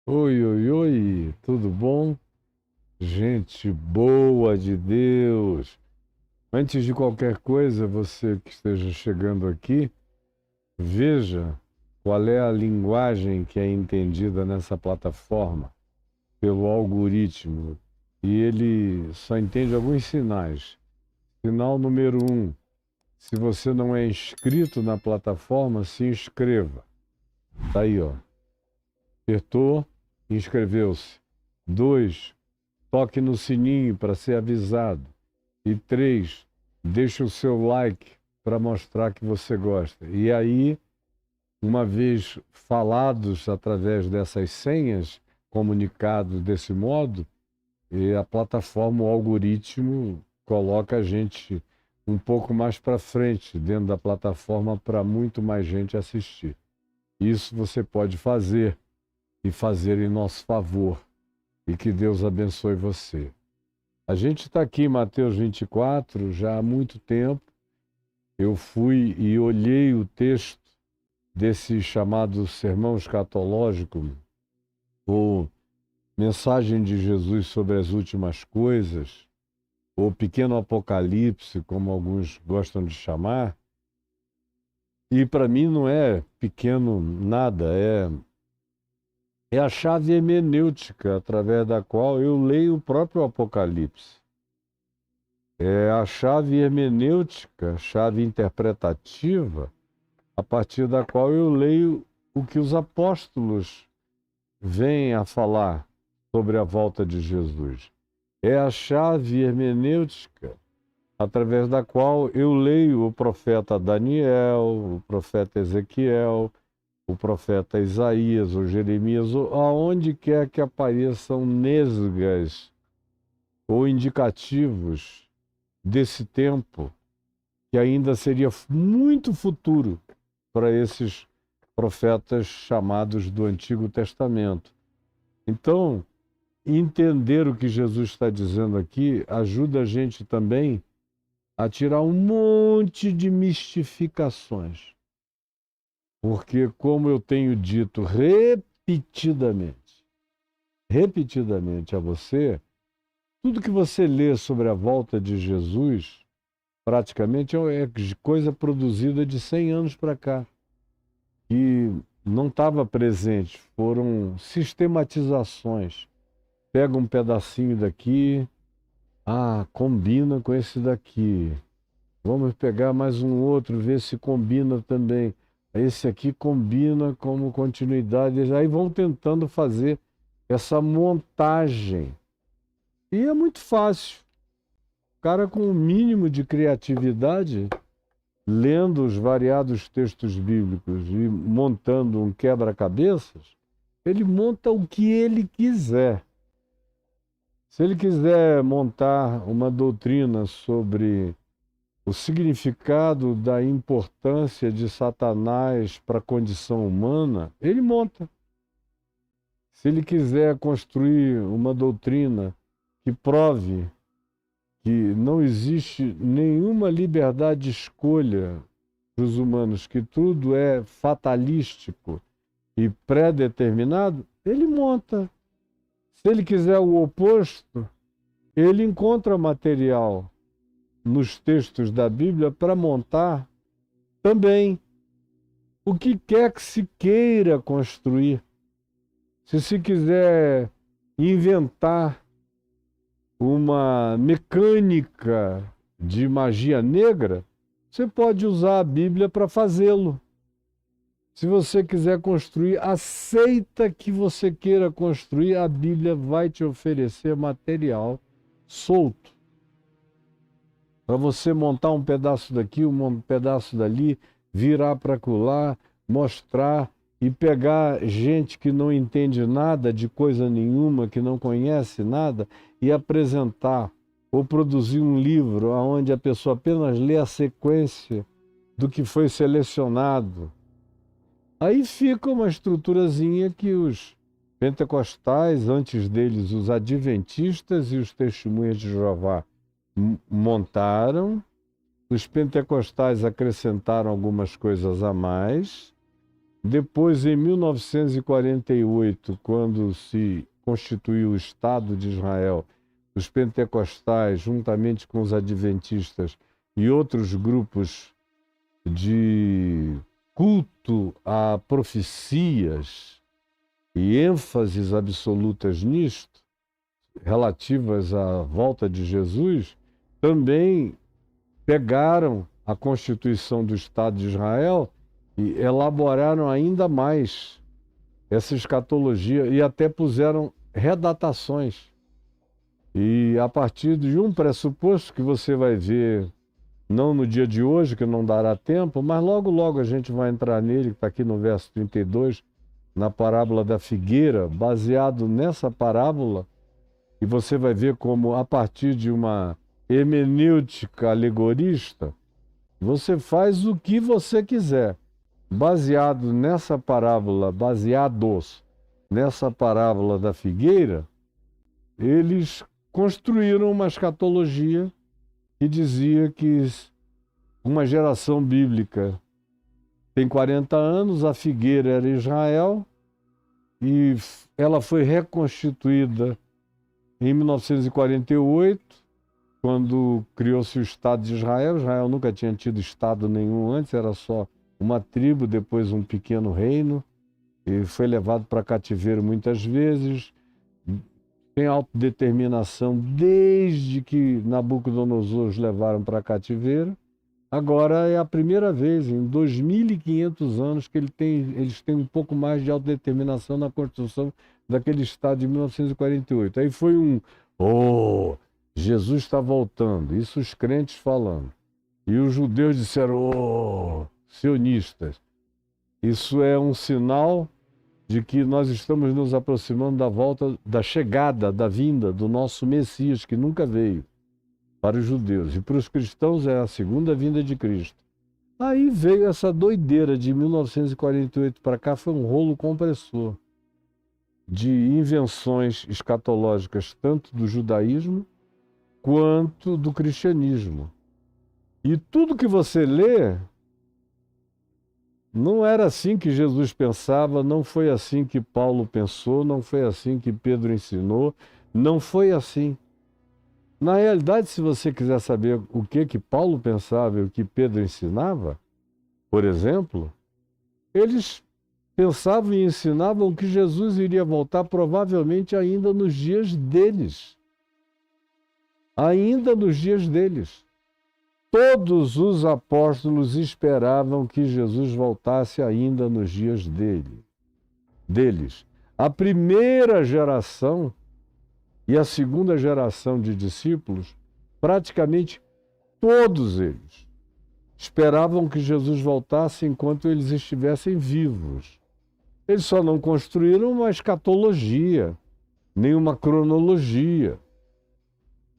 Oi, oi, oi, tudo bom? Gente boa de Deus! Antes de qualquer coisa, você que esteja chegando aqui, veja qual é a linguagem que é entendida nessa plataforma pelo algoritmo. E ele só entende alguns sinais. Sinal número 1, se você não é inscrito na plataforma, se inscreva. Tá aí, ó. Apertou, inscreveu-se. 2, toque no sininho para ser avisado. E 3, deixe o seu like para mostrar que você gosta. E aí, uma vez falados através dessas senhas, comunicados desse modo, e a plataforma, o algoritmo, coloca a gente um pouco mais para frente dentro da plataforma para muito mais gente assistir. Isso você pode fazer e fazer em nosso favor. E que Deus abençoe você. A gente está aqui em Mateus 24 já há muito tempo. Eu fui e olhei o texto desse chamado sermão escatológico, ou mensagem de Jesus sobre as últimas coisas, ou pequeno apocalipse, como alguns gostam de chamar. E para mim não é pequeno nada, é a chave hermenêutica através da qual eu leio o próprio Apocalipse. É a chave hermenêutica, chave interpretativa, a partir da qual eu leio o que os apóstolos vêm a falar sobre a volta de Jesus. É a chave hermenêutica através da qual eu leio o profeta Daniel, o profeta Ezequiel, o profeta Isaías ou Jeremias, ou aonde quer que apareçam nesgas ou indicativos desse tempo, que ainda seria muito futuro para esses profetas chamados do Antigo Testamento. Então, entender o que Jesus está dizendo aqui ajuda a gente também a tirar um monte de mistificações. Porque, como eu tenho dito repetidamente a você, tudo que você lê sobre a volta de Jesus, praticamente é coisa produzida de 100 anos para cá, que não estava presente, foram sistematizações. Pega um pedacinho daqui, combina com esse daqui. Vamos pegar mais um outro, ver se combina também. Esse aqui combina como continuidade. Aí vão tentando fazer essa montagem. E é muito fácil. O cara com o mínimo de criatividade, lendo os variados textos bíblicos e montando um quebra-cabeças, ele monta o que ele quiser. Se ele quiser montar uma doutrina sobre o significado da importância de Satanás para a condição humana, ele monta. Se ele quiser construir uma doutrina que prove que não existe nenhuma liberdade de escolha para os humanos, que tudo é fatalístico e pré-determinado, ele monta. Se ele quiser o oposto, ele encontra material nos textos da Bíblia para montar também o que quer que se queira construir. Se se quiser inventar uma mecânica de magia negra, você pode usar a Bíblia para fazê-lo. Se você quiser construir, aceita que você queira construir, a Bíblia vai te oferecer material solto para você montar um pedaço daqui, um pedaço dali, virar para acolá, mostrar e pegar gente que não entende nada de coisa nenhuma, que não conhece nada, e apresentar ou produzir um livro onde a pessoa apenas lê a sequência do que foi selecionado. Aí fica uma estruturazinha que os pentecostais, antes deles os adventistas e os testemunhas de Jeová montaram. Os pentecostais acrescentaram algumas coisas a mais. Depois, em 1948, quando se constituiu o Estado de Israel, os pentecostais, juntamente com os adventistas e outros grupos de culto a profecias e ênfases absolutas nisto, relativas à volta de Jesus, também pegaram a Constituição do Estado de Israel e elaboraram ainda mais essa escatologia e até puseram redatações. E a partir de um pressuposto que você vai ver, não no dia de hoje, que não dará tempo, mas logo, logo a gente vai entrar nele, que está aqui no verso 32, na parábola da figueira, baseado nessa parábola, e você vai ver como, a partir de uma hermenêutica alegorista, você faz o que você quiser. Baseado nessa parábola, baseados nessa parábola da figueira, eles construíram uma escatologia que dizia que uma geração bíblica tem 40 anos, a figueira era Israel, e ela foi reconstituída em 1948, quando criou-se o Estado de Israel. Israel nunca tinha tido Estado nenhum antes, era só uma tribo, depois um pequeno reino, e foi levado para cativeiro muitas vezes, tem autodeterminação desde que Nabucodonosor os levaram para cativeiro. Agora é a primeira vez em 2.500 anos que eles têm um pouco mais de autodeterminação na construção daquele Estado de 1948. Aí foi Jesus está voltando, isso os crentes falando. E os judeus disseram, sionistas. Isso é um sinal de que nós estamos nos aproximando da volta, da chegada, da vinda do nosso Messias, que nunca veio, para os judeus. E para os cristãos é a segunda vinda de Cristo. Aí veio essa doideira de 1948 para cá, foi um rolo compressor de invenções escatológicas, tanto do judaísmo quanto do cristianismo. E tudo que você lê, não era assim que Jesus pensava, não foi assim que Paulo pensou, não foi assim que Pedro ensinou, não foi assim. Na realidade, se você quiser saber o que Paulo pensava e o que Pedro ensinava, por exemplo, eles pensavam e ensinavam que Jesus iria voltar provavelmente ainda nos dias deles. Ainda nos dias deles. Todos os apóstolos esperavam que Jesus voltasse ainda nos dias deles. A primeira geração e a segunda geração de discípulos, praticamente todos eles, esperavam que Jesus voltasse enquanto eles estivessem vivos. Eles só não construíram uma escatologia, nem uma cronologia,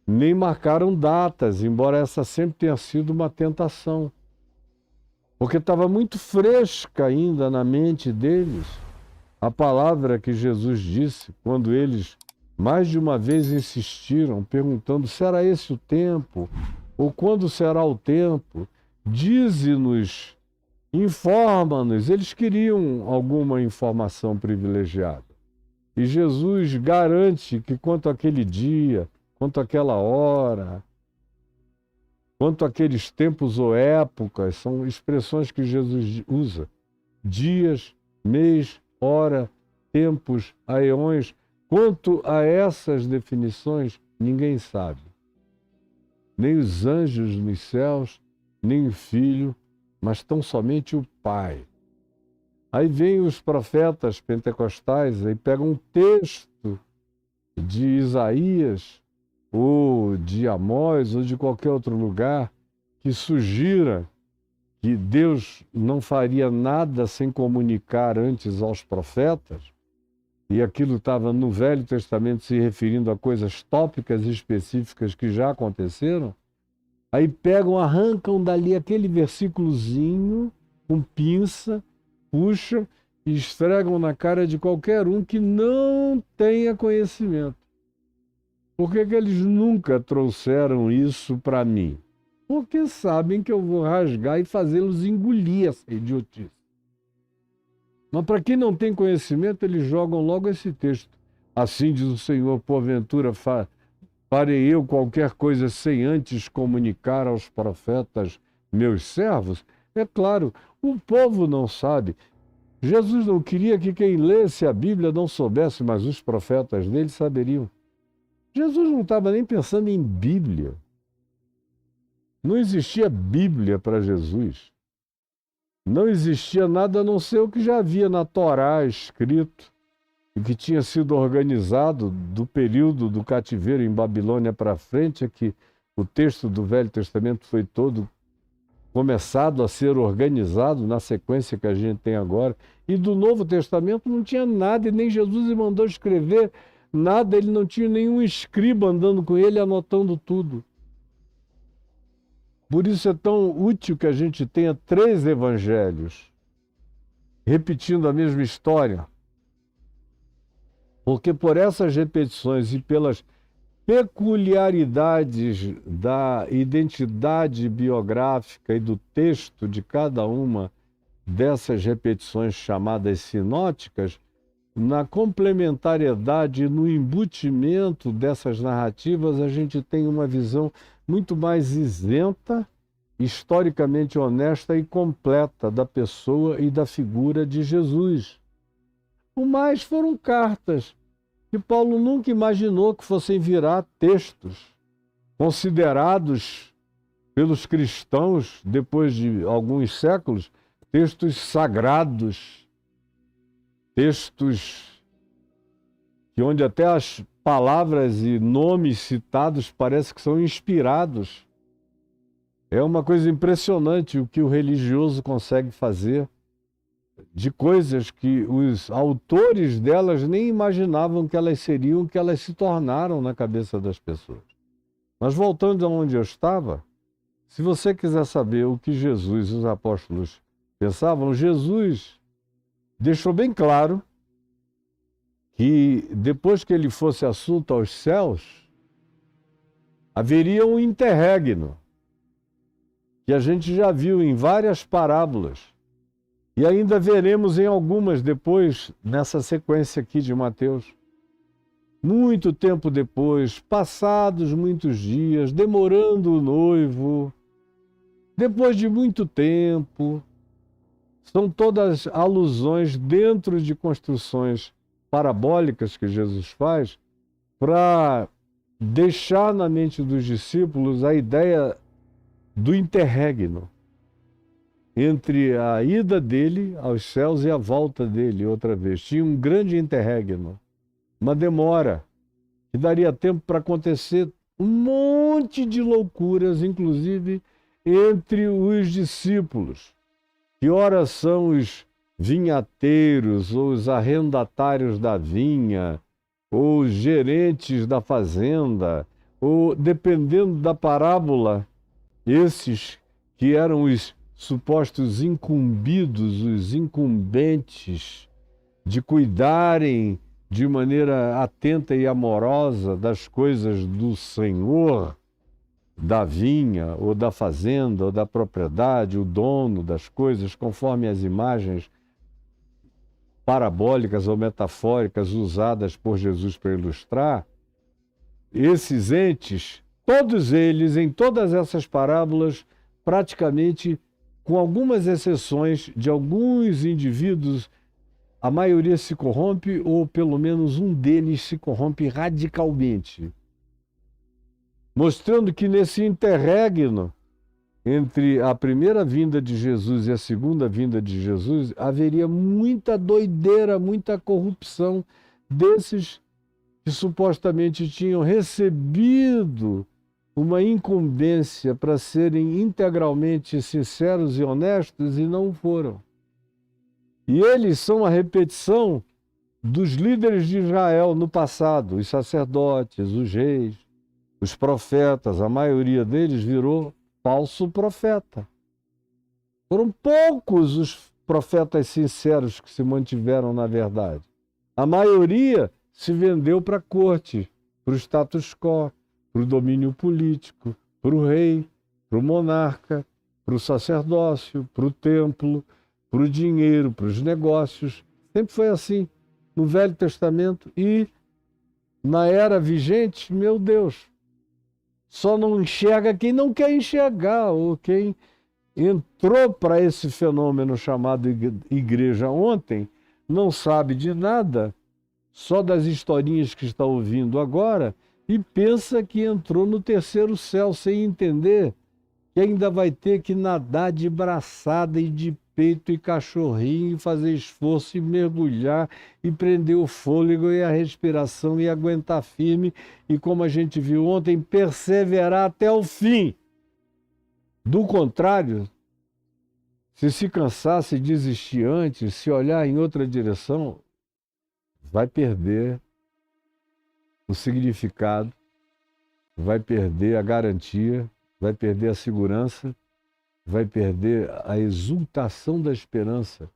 nem marcaram datas, embora essa sempre tenha sido uma tentação. Porque estava muito fresca ainda na mente deles a palavra que Jesus disse, quando eles mais de uma vez insistiram, perguntando: será esse o tempo? Ou quando será o tempo? Dize-nos, informa-nos. Eles queriam alguma informação privilegiada. E Jesus garante que quanto àquele dia, quanto àquela hora, quanto àqueles tempos ou épocas, são expressões que Jesus usa. Dias, mês, hora, tempos, aeões. Quanto a essas definições, ninguém sabe. Nem os anjos nos céus, nem o Filho, mas tão somente o Pai. Aí vem os profetas pentecostais, aí pegam um texto de Isaías, ou de Amós, ou de qualquer outro lugar, que sugira que Deus não faria nada sem comunicar antes aos profetas, e aquilo estava no Velho Testamento se referindo a coisas tópicas e específicas que já aconteceram, aí pegam, arrancam dali aquele versículozinho com pinça, puxam e esfregam na cara de qualquer um que não tenha conhecimento. Por que eles nunca trouxeram isso para mim? Porque sabem que eu vou rasgar e fazê-los engolir essa idiotice. Mas para quem não tem conhecimento, eles jogam logo esse texto. Assim diz o Senhor, porventura farei eu qualquer coisa sem antes comunicar aos profetas meus servos? É claro, o povo não sabe. Jesus não queria que quem lesse a Bíblia não soubesse, mas os profetas dele saberiam. Jesus não estava nem pensando em Bíblia. Não existia Bíblia para Jesus. Não existia nada a não ser o que já havia na Torá escrito e que tinha sido organizado do período do cativeiro em Babilônia para frente, é que o texto do Velho Testamento foi todo começado a ser organizado na sequência que a gente tem agora. E do Novo Testamento não tinha nada, e nem Jesus mandou escrever nada, ele não tinha nenhum escriba andando com ele anotando tudo. Por isso é tão útil que a gente tenha 3 evangelhos repetindo a mesma história. Porque por essas repetições e pelas peculiaridades da identidade biográfica e do texto de cada uma dessas repetições chamadas sinóticas, na complementariedade e no embutimento dessas narrativas, a gente tem uma visão muito mais isenta, historicamente honesta e completa da pessoa e da figura de Jesus. O mais foram cartas que Paulo nunca imaginou que fossem virar textos considerados pelos cristãos, depois de alguns séculos, textos sagrados, textos que onde até as palavras e nomes citados parece que são inspirados. É uma coisa impressionante o que o religioso consegue fazer de coisas que os autores delas nem imaginavam que elas seriam, que elas se tornaram na cabeça das pessoas. Mas voltando aonde eu estava, se você quiser saber o que Jesus e os apóstolos pensavam, Jesus deixou bem claro que depois que ele fosse assunto aos céus, haveria um interregno, que a gente já viu em várias parábolas, e ainda veremos em algumas depois, nessa sequência aqui de Mateus. Muito tempo depois, passados muitos dias, demorando o noivo, depois de muito tempo, são todas alusões dentro de construções parabólicas que Jesus faz para deixar na mente dos discípulos a ideia do interregno entre a ida dele aos céus e a volta dele outra vez. Tinha um grande interregno, uma demora, que daria tempo para acontecer um monte de loucuras, inclusive entre os discípulos, que ora são os vinhateiros, ou os arrendatários da vinha, ou os gerentes da fazenda, ou, dependendo da parábola, esses que eram os supostos incumbidos, os incumbentes, de cuidarem de maneira atenta e amorosa das coisas do Senhor, da vinha, ou da fazenda, ou da propriedade, o dono das coisas, conforme as imagens parabólicas ou metafóricas usadas por Jesus para ilustrar, esses entes, todos eles, em todas essas parábolas, praticamente, com algumas exceções de alguns indivíduos, a maioria se corrompe, ou pelo menos um deles se corrompe radicalmente, mostrando que nesse interregno entre a primeira vinda de Jesus e a segunda vinda de Jesus, haveria muita doideira, muita corrupção desses que supostamente tinham recebido uma incumbência para serem integralmente sinceros e honestos e não foram. E eles são a repetição dos líderes de Israel no passado, os sacerdotes, os reis, os profetas, a maioria deles virou falso profeta. Foram poucos os profetas sinceros que se mantiveram na verdade. A maioria se vendeu para a corte, para o status quo, para o domínio político, para o rei, para o monarca, para o sacerdócio, para o templo, para o dinheiro, para os negócios. Sempre foi assim no Velho Testamento e na era vigente, meu Deus, só não enxerga quem não quer enxergar ou quem entrou para esse fenômeno chamado igreja ontem, não sabe de nada, só das historinhas que está ouvindo agora, e pensa que entrou no terceiro céu sem entender que ainda vai ter que nadar de braçada e de peito e cachorrinho, e fazer esforço e mergulhar e prender o fôlego e a respiração e aguentar firme e, como a gente viu ontem, perseverar até o fim. Do contrário, se cansar, se desistir antes, se olhar em outra direção, vai perder o significado, vai perder a garantia, vai perder a segurança, vai perder a exultação da esperança,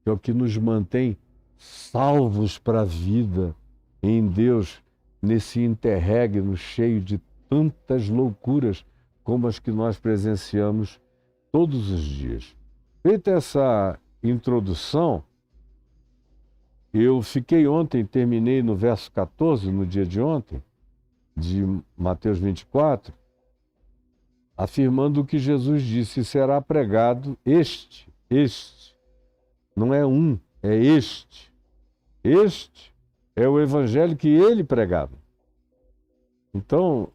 que é o que nos mantém salvos para a vida em Deus, nesse interregno cheio de tantas loucuras como as que nós presenciamos todos os dias. Feita essa introdução, eu fiquei ontem, terminei no verso 14, no dia de ontem, de Mateus 24, afirmando que Jesus disse: será pregado este, não é um, é este. Este é o evangelho que ele pregava. Então,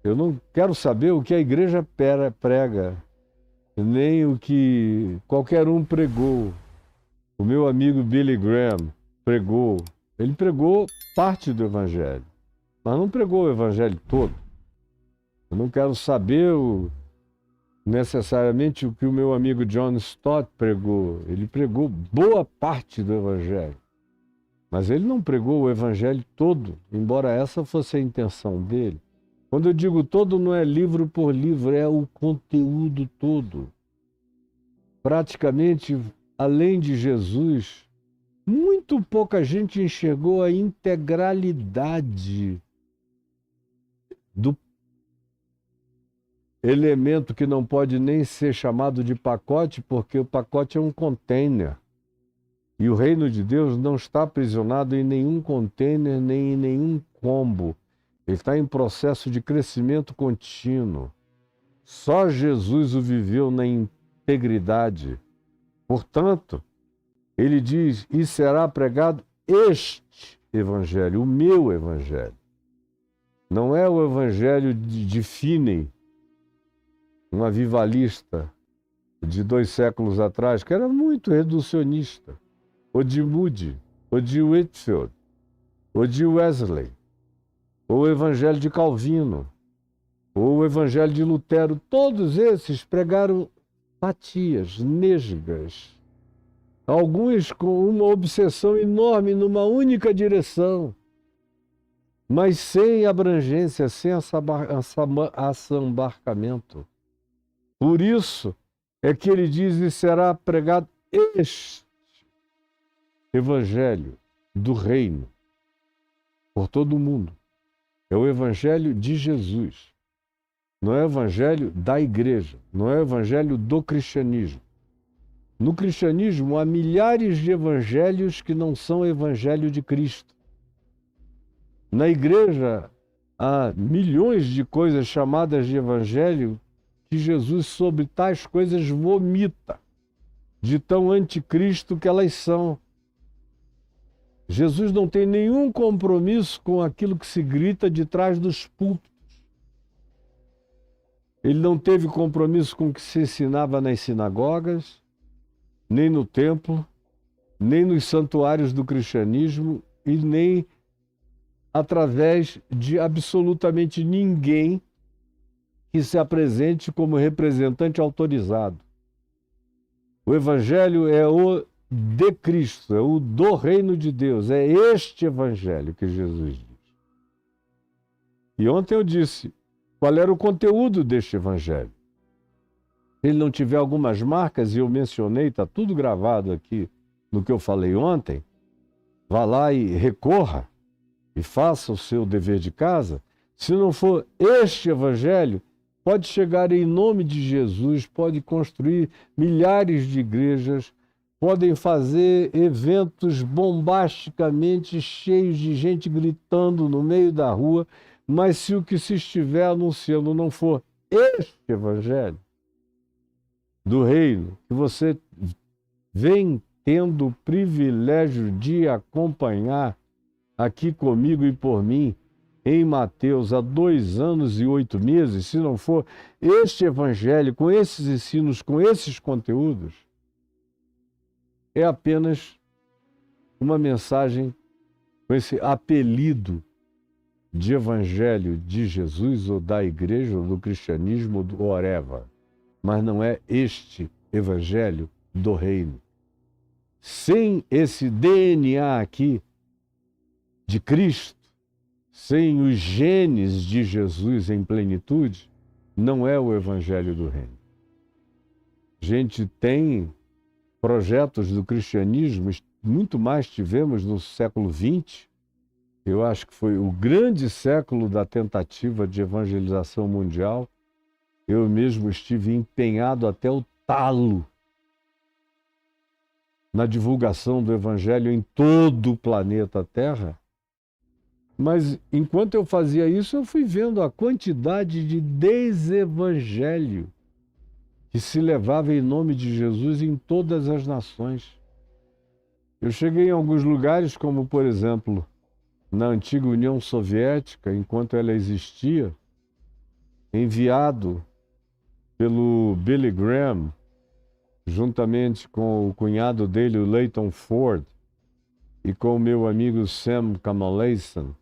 eu não quero saber o que a igreja prega, nem o que qualquer um pregou. O meu amigo Billy Graham pregou. Ele pregou parte do evangelho, mas não pregou o evangelho todo. Eu não quero saber necessariamente o que o meu amigo John Stott pregou. Ele pregou boa parte do evangelho, mas ele não pregou o evangelho todo, embora essa fosse a intenção dele. Quando eu digo todo, não é livro por livro, é o conteúdo todo. Praticamente, além de Jesus, muito pouca gente enxergou a integralidade do elemento que não pode nem ser chamado de pacote, porque o pacote é um container. E o reino de Deus não está aprisionado em nenhum container, nem em nenhum combo. Ele está em processo de crescimento contínuo. Só Jesus o viveu na integridade. Portanto, ele diz: e será pregado este evangelho, o meu evangelho. Não é o evangelho de Finney, um avivalista de 2 séculos atrás, que era muito reducionista, ou de Moody, ou de Whitefield, ou de Wesley, ou o evangelho de Calvino, ou o evangelho de Lutero. Todos esses pregaram fatias, nesgas, alguns com uma obsessão enorme numa única direção, mas sem abrangência, sem assambarcamento. Por isso é que ele diz: e será pregado este evangelho do reino por todo o mundo. É o evangelho de Jesus. Não é o evangelho da igreja, não é o evangelho do cristianismo. No cristianismo há milhares de evangelhos que não são o evangelho de Cristo. Na igreja há milhões de coisas chamadas de evangelho que Jesus, sobre tais coisas, vomita, de tão anticristo que elas são. Jesus não tem nenhum compromisso com aquilo que se grita de trás dos púlpitos. Ele não teve compromisso com o que se ensinava nas sinagogas, nem no templo, nem nos santuários do cristianismo e nem através de absolutamente ninguém que se apresente como representante autorizado. O Evangelho é o de Cristo, é o do reino de Deus, é este Evangelho que Jesus diz. E ontem eu disse qual era o conteúdo deste Evangelho. Se ele não tiver algumas marcas, e eu mencionei, está tudo gravado aqui no que eu falei ontem, vá lá e recorra e faça o seu dever de casa. Se não for este Evangelho, pode chegar em nome de Jesus, pode construir milhares de igrejas, podem fazer eventos bombasticamente cheios de gente gritando no meio da rua, mas se o que se estiver anunciando não for este Evangelho do reino, que você vem tendo o privilégio de acompanhar aqui comigo e por mim, em Mateus, há 2 anos e 8 meses, se não for este Evangelho, com esses ensinos, com esses conteúdos, é apenas uma mensagem com esse apelido de Evangelho de Jesus, ou da igreja, ou do cristianismo, ou do whatever. Mas não é este Evangelho do reino. Sem esse DNA aqui de Cristo, sem os genes de Jesus em plenitude, não é o Evangelho do reino. A gente tem projetos do cristianismo, muito mais tivemos no século XX, eu acho que foi o grande século da tentativa de evangelização mundial. Eu mesmo estive empenhado até o talo na divulgação do Evangelho em todo o planeta Terra. Mas enquanto eu fazia isso, eu fui vendo a quantidade de desevangelho que se levava em nome de Jesus em todas as nações. Eu cheguei em alguns lugares, como por exemplo, na antiga União Soviética, enquanto ela existia, enviado pelo Billy Graham, juntamente com o cunhado dele, o Leighton Ford, e com o meu amigo Sam Kamalason,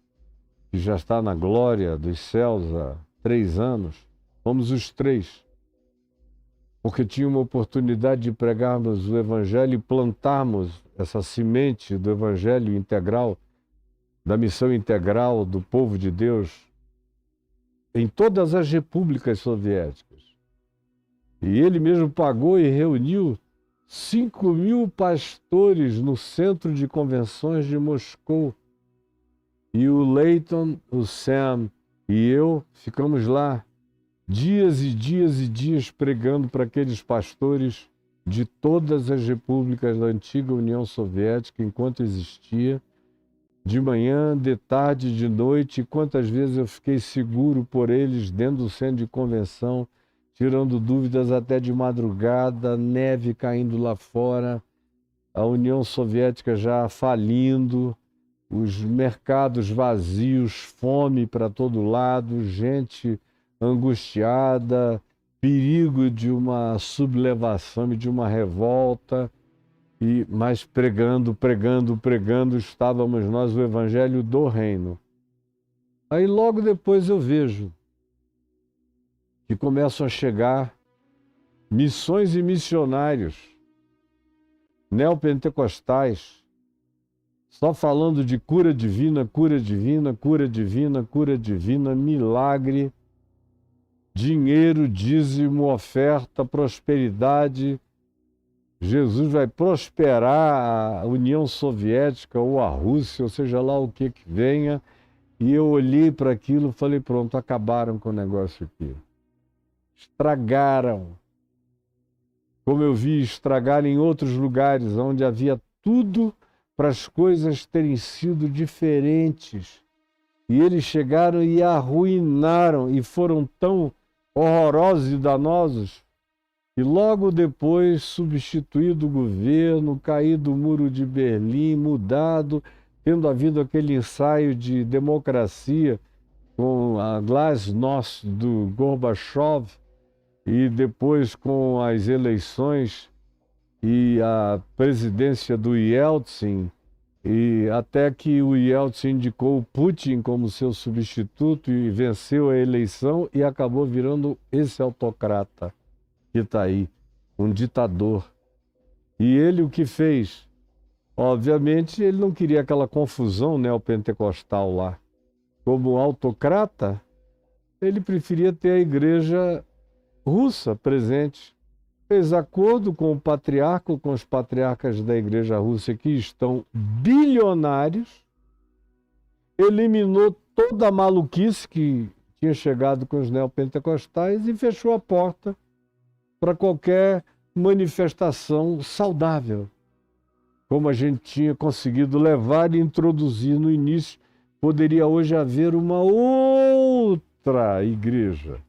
que já está na glória dos céus há 3 anos, fomos os 3, porque tinha uma oportunidade de pregarmos o Evangelho e plantarmos essa semente do Evangelho integral, da missão integral do povo de Deus em todas as repúblicas soviéticas. E ele mesmo pagou e reuniu 5.000 pastores no centro de convenções de Moscou. E o Leighton, o Sam e eu ficamos lá dias e dias e dias pregando para aqueles pastores de todas as repúblicas da antiga União Soviética enquanto existia, de manhã, de tarde, de noite, e quantas vezes eu fiquei seguro por eles dentro do centro de convenção, tirando dúvidas até de madrugada, neve caindo lá fora, a União Soviética já falindo, os mercados vazios, fome para todo lado, gente angustiada, perigo de uma sublevação e de uma revolta, mas pregando, estávamos nós o Evangelho do Reino. Aí logo depois eu vejo que começam a chegar missões e missionários neopentecostais, só falando de cura divina, cura divina, cura divina, cura divina, milagre, dinheiro, dízimo, oferta, prosperidade. Jesus vai prosperar a União Soviética ou a Rússia, ou seja lá o que venha. E eu olhei para aquilo e falei, pronto, acabaram com o negócio aqui. Estragaram. Como eu vi estragar em outros lugares, onde havia tudo para as coisas terem sido diferentes. E eles chegaram e arruinaram, e foram tão horrorosos e danosos, e logo depois, substituído o governo, caído o muro de Berlim, mudado, tendo havido aquele ensaio de democracia com a glasnost do Gorbachev, e depois com as eleições e a presidência do Yeltsin, e até que o Yeltsin indicou o Putin como seu substituto e venceu a eleição e acabou virando esse autocrata que está aí, um ditador. E ele o que fez? Obviamente ele não queria aquela confusão neopentecostal lá. Como autocrata, ele preferia ter a igreja russa presente. Fez acordo com o patriarca, com os patriarcas da igreja russa que estão bilionários, eliminou toda a maluquice que tinha chegado com os neopentecostais e fechou a porta para qualquer manifestação saudável, como a gente tinha conseguido levar e introduzir no início. Poderia hoje haver uma outra igreja.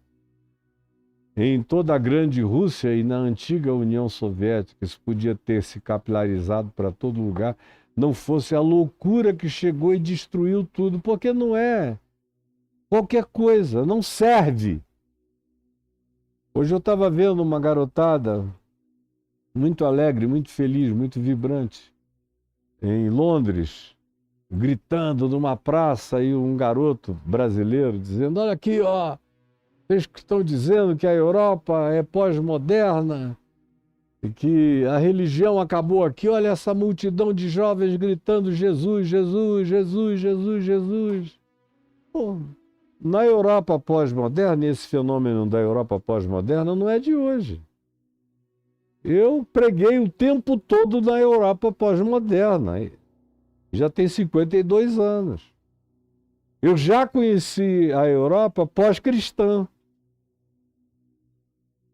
Em toda a grande Rússia e na antiga União Soviética, isso podia ter se capilarizado para todo lugar, não fosse a loucura que chegou e destruiu tudo, porque não é qualquer coisa, não serve. Hoje eu estava vendo uma garotada muito alegre, muito feliz, muito vibrante, em Londres, gritando numa praça, e um garoto brasileiro dizendo: olha aqui, ó, vocês que estão dizendo que a Europa é pós-moderna e que a religião acabou aqui, olha essa multidão de jovens gritando Jesus, Jesus, Jesus, Jesus, Jesus. Pô, na Europa pós-moderna, esse fenômeno da Europa pós-moderna não é de hoje. Eu preguei o tempo todo na Europa pós-moderna, já tem 52 anos. Eu já conheci a Europa pós-cristã.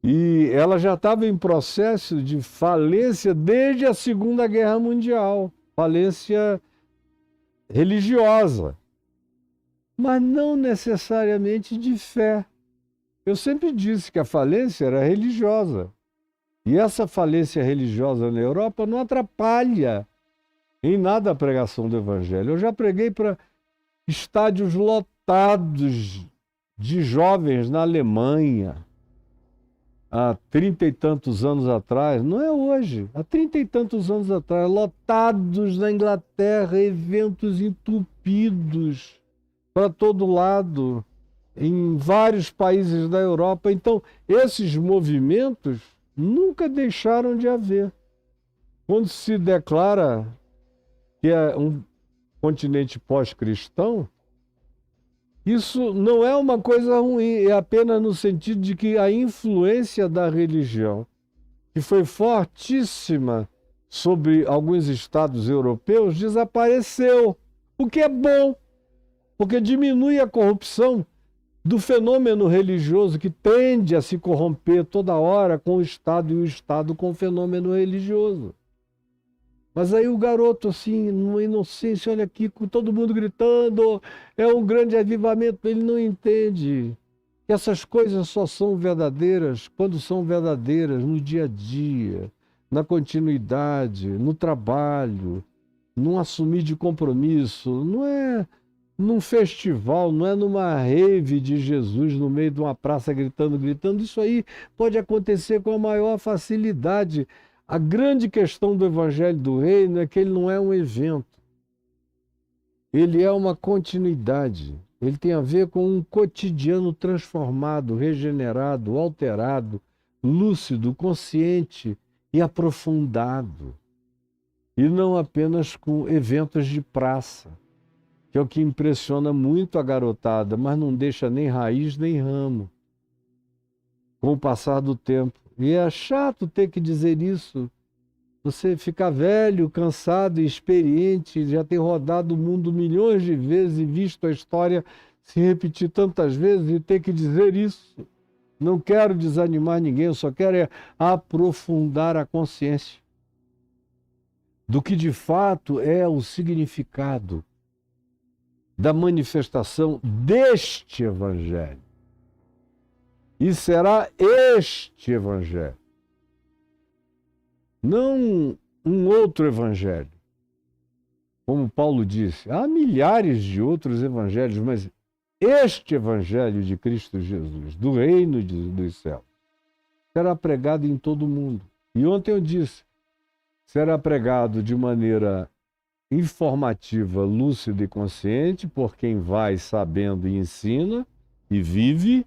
E ela já estava em processo de falência desde a Segunda Guerra Mundial, falência religiosa, mas não necessariamente de fé. Eu sempre disse que a falência era religiosa. E essa falência religiosa na Europa não atrapalha em nada a pregação do Evangelho. Eu já preguei para estádios lotados de jovens na Alemanha, há 30 e tantos anos atrás, não é hoje, há 30 e tantos anos atrás, lotados na Inglaterra, eventos entupidos para todo lado, em vários países da Europa. Então, esses movimentos nunca deixaram de haver. Quando se declara que é um continente pós-cristão, isso não é uma coisa ruim, é apenas no sentido de que a influência da religião, que foi fortíssima sobre alguns estados europeus, desapareceu. O que é bom, porque diminui a corrupção do fenômeno religioso que tende a se corromper toda hora com o Estado e o Estado com o fenômeno religioso. Mas aí o garoto, assim, numa inocência, olha aqui, com todo mundo gritando, é um grande avivamento. Ele não entende que essas coisas só são verdadeiras quando são verdadeiras no dia a dia, na continuidade, no trabalho, num assumir de compromisso. Não é num festival, não é numa rave de Jesus no meio de uma praça gritando. Isso aí pode acontecer com a maior facilidade. A grande questão do Evangelho do Reino é que ele não é um evento. Ele é uma continuidade. Ele tem a ver com um cotidiano transformado, regenerado, alterado, lúcido, consciente e aprofundado. E não apenas com eventos de praça, que é o que impressiona muito a garotada, mas não deixa nem raiz nem ramo com o passar do tempo. E é chato ter que dizer isso. Você ficar velho, cansado e experiente, já ter rodado o mundo milhões de vezes e visto a história se repetir tantas vezes e ter que dizer isso. Não quero desanimar ninguém, eu só quero aprofundar a consciência do que de fato é o significado da manifestação deste Evangelho. E será este Evangelho, não um outro Evangelho. Como Paulo disse, há milhares de outros evangelhos, mas este Evangelho de Cristo Jesus, do reino dos céus, será pregado em todo o mundo. E ontem eu disse, será pregado de maneira informativa, lúcida e consciente, por quem vai sabendo e ensina e vive,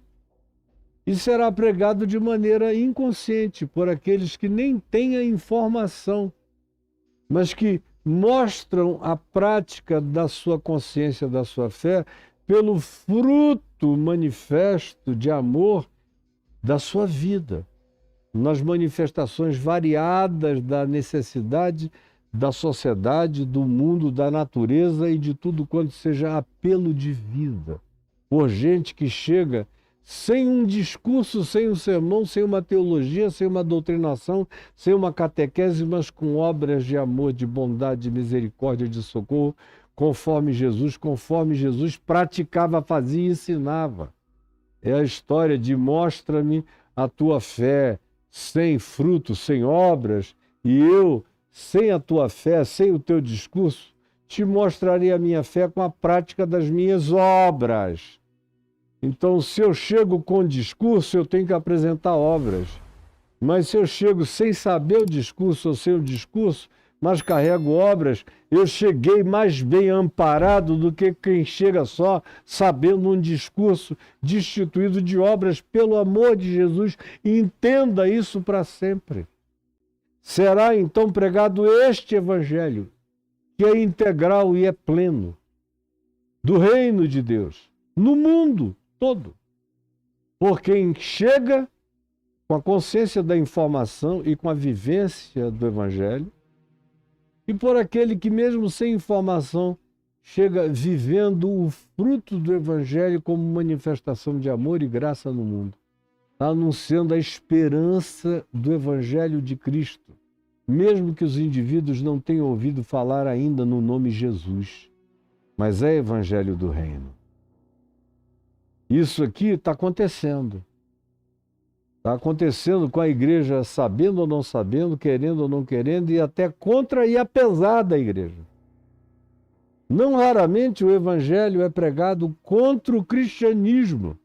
e será pregado de maneira inconsciente por aqueles que nem têm a informação, mas que mostram a prática da sua consciência, da sua fé, pelo fruto manifesto de amor da sua vida, nas manifestações variadas da necessidade da sociedade, do mundo, da natureza e de tudo quanto seja apelo de vida, por gente que chega sem um discurso, sem um sermão, sem uma teologia, sem uma doutrinação, sem uma catequese, mas com obras de amor, de bondade, de misericórdia, de socorro, conforme Jesus praticava, fazia e ensinava. É a história de mostra-me a tua fé sem fruto, sem obras, e eu, sem a tua fé, sem o teu discurso, te mostrarei a minha fé com a prática das minhas obras. Então, se eu chego com discurso, eu tenho que apresentar obras. Mas se eu chego sem saber o discurso ou sem o discurso, mas carrego obras, eu cheguei mais bem amparado do que quem chega só sabendo um discurso destituído de obras, pelo amor de Jesus. Entenda isso para sempre. Será então pregado este evangelho, que é integral e é pleno, do reino de Deus, no mundo todo, por quem chega com a consciência da informação e com a vivência do evangelho, e por aquele que mesmo sem informação chega vivendo o fruto do evangelho como manifestação de amor e graça no mundo, anunciando a esperança do evangelho de Cristo, mesmo que os indivíduos não tenham ouvido falar ainda no nome Jesus, mas é evangelho do reino. Isso aqui está acontecendo. Está acontecendo com a igreja sabendo ou não sabendo, querendo ou não querendo, e até contra e apesar da igreja. Não raramente o evangelho é pregado contra o cristianismo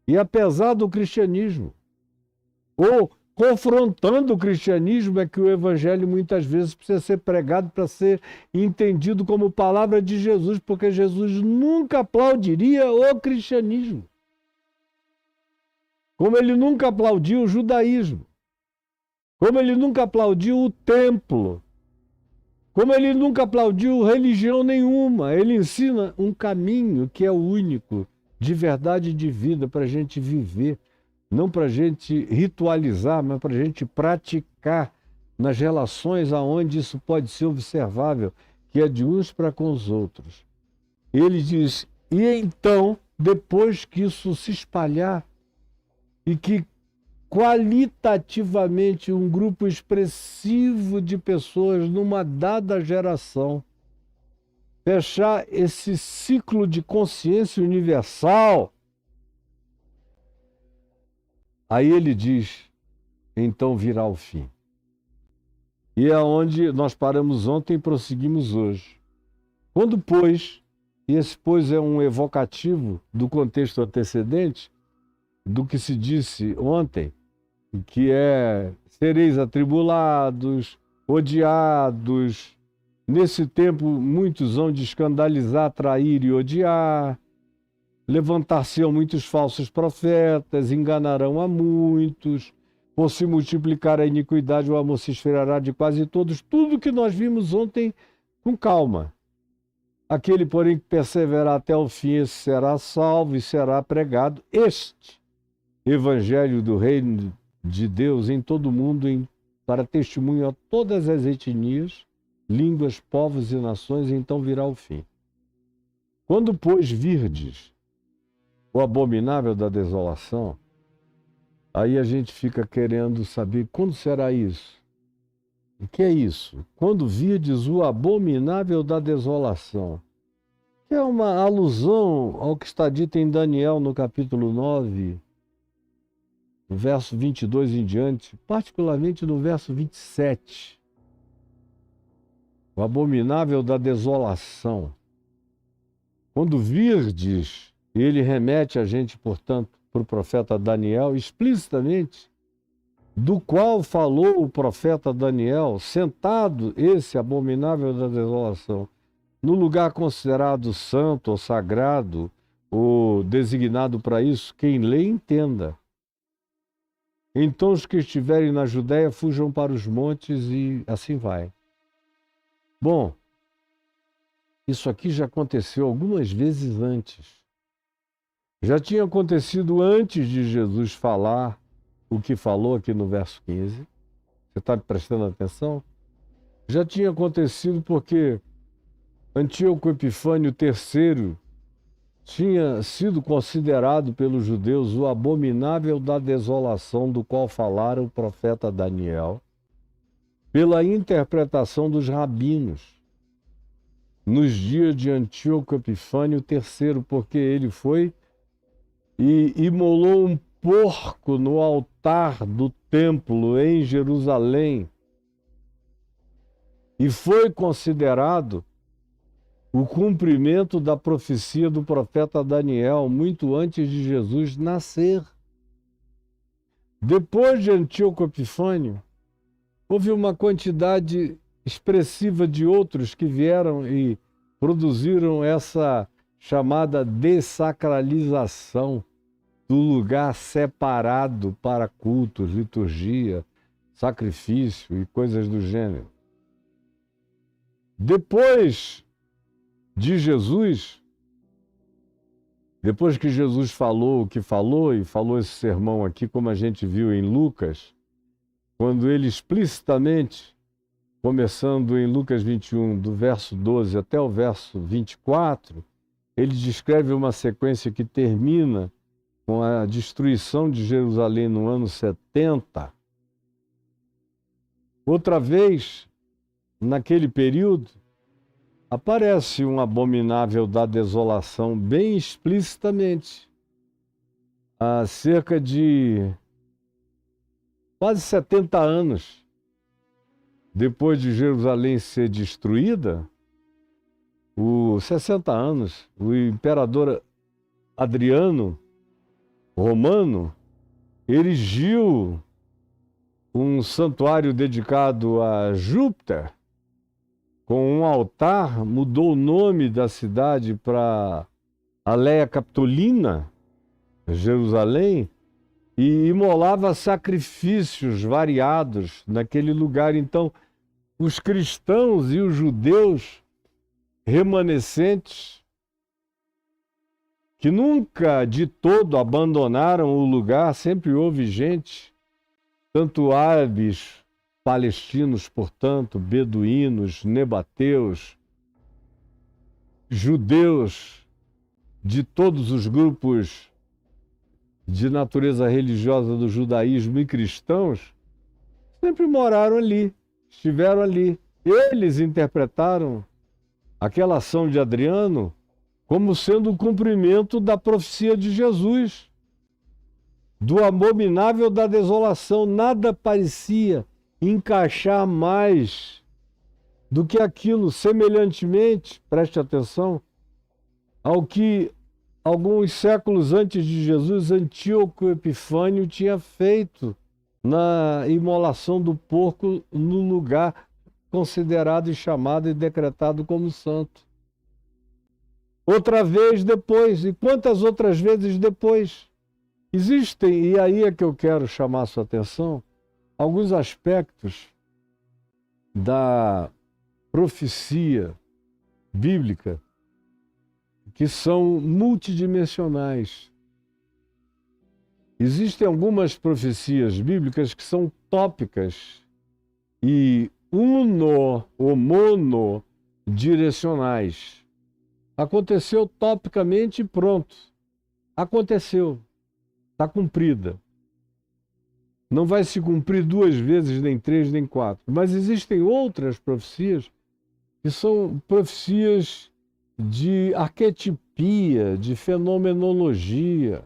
e apesar do cristianismo. Ou confrontando o cristianismo é que o evangelho muitas vezes precisa ser pregado para ser entendido como palavra de Jesus, porque Jesus nunca aplaudiria o cristianismo. Como ele nunca aplaudiu o judaísmo, como ele nunca aplaudiu o templo, como ele nunca aplaudiu religião nenhuma. Ele ensina um caminho que é o único, de verdade e de vida, para a gente viver, não para a gente ritualizar, mas para a gente praticar nas relações aonde isso pode ser observável, que é de uns para com os outros. Ele diz, e então, depois que isso se espalhar, e que qualitativamente um grupo expressivo de pessoas numa dada geração fechar esse ciclo de consciência universal, aí ele diz, então virá o fim. E é onde nós paramos ontem e prosseguimos hoje. Quando, pois, e esse pois é um evocativo do contexto antecedente, do que se disse ontem, que é sereis atribulados, odiados. Nesse tempo, muitos hão de escandalizar, trair e odiar. Levantar-se-ão muitos falsos profetas, enganarão a muitos. Por se multiplicar a iniquidade, o amor se esfriará de quase todos. Tudo que nós vimos ontem com calma. Aquele, porém, que perseverar até o fim, esse será salvo e será pregado este evangelho do reino de Deus em todo o mundo, para testemunho a todas as etnias, línguas, povos e nações, e então virá o fim. Quando, pois, virdes o abominável da desolação, aí a gente fica querendo saber quando será isso. O que é isso? Quando virdes o abominável da desolação, que é uma alusão ao que está dito em Daniel no capítulo 9, no verso 22 em diante, particularmente no verso 27. O abominável da desolação. Quando virdes, ele remete a gente, portanto, para o profeta Daniel, explicitamente, do qual falou o profeta Daniel, sentado esse abominável da desolação, no lugar considerado santo ou sagrado, ou designado para isso, quem lê entenda. Então os que estiverem na Judéia fujam para os montes e assim vai. Bom, isso aqui já aconteceu algumas vezes antes. Já tinha acontecido antes de Jesus falar o que falou aqui no verso 15. Você está prestando atenção? Já tinha acontecido porque Antíoco Epifânio III tinha sido considerado pelos judeus o abominável da desolação do qual falara o profeta Daniel, pela interpretação dos rabinos, nos dias de Antíoco Epifânio III, porque ele foi e imolou um porco no altar do templo em Jerusalém, e foi considerado o cumprimento da profecia do profeta Daniel, muito antes de Jesus nascer. Depois de Antíoco Epifânio, houve uma quantidade expressiva de outros que vieram e produziram essa chamada dessacralização do lugar separado para cultos, liturgia, sacrifício e coisas do gênero. Depois de Jesus, depois que Jesus falou o que falou, e falou esse sermão aqui, como a gente viu em Lucas, quando ele explicitamente, começando em Lucas 21, do verso 12 até o verso 24, ele descreve uma sequência que termina com a destruição de Jerusalém no ano 70. Outra vez, naquele período, aparece um abominável da desolação bem explicitamente. Há cerca de quase 70 anos depois de Jerusalém ser destruída, 60 anos, o imperador Adriano, romano, erigiu um santuário dedicado a Júpiter, com um altar, mudou o nome da cidade para Aleia Capitolina, Jerusalém, e imolava sacrifícios variados naquele lugar. Então, os cristãos e os judeus remanescentes, que nunca de todo abandonaram o lugar, sempre houve gente, tanto árabes, palestinos, portanto, beduínos, nebateus, judeus, de todos os grupos de natureza religiosa do judaísmo e cristãos, sempre moraram ali, estiveram ali. Eles interpretaram aquela ação de Adriano como sendo o cumprimento da profecia de Jesus, do abominável da desolação. Nada parecia encaixar mais do que aquilo, semelhantemente, preste atenção, ao que alguns séculos antes de Jesus, Antíoco Epifânio tinha feito na imolação do porco no lugar considerado e chamado e decretado como santo. Outra vez depois, e quantas outras vezes depois? Existem, e aí é que eu quero chamar a sua atenção, alguns aspectos da profecia bíblica que são multidimensionais. Existem algumas profecias bíblicas que são tópicas e monodirecionais. Aconteceu topicamente e pronto. Aconteceu. Está cumprida. Não vai se cumprir 2 vezes, nem 3, nem 4. Mas existem outras profecias que são profecias de arquetipia, de fenomenologia,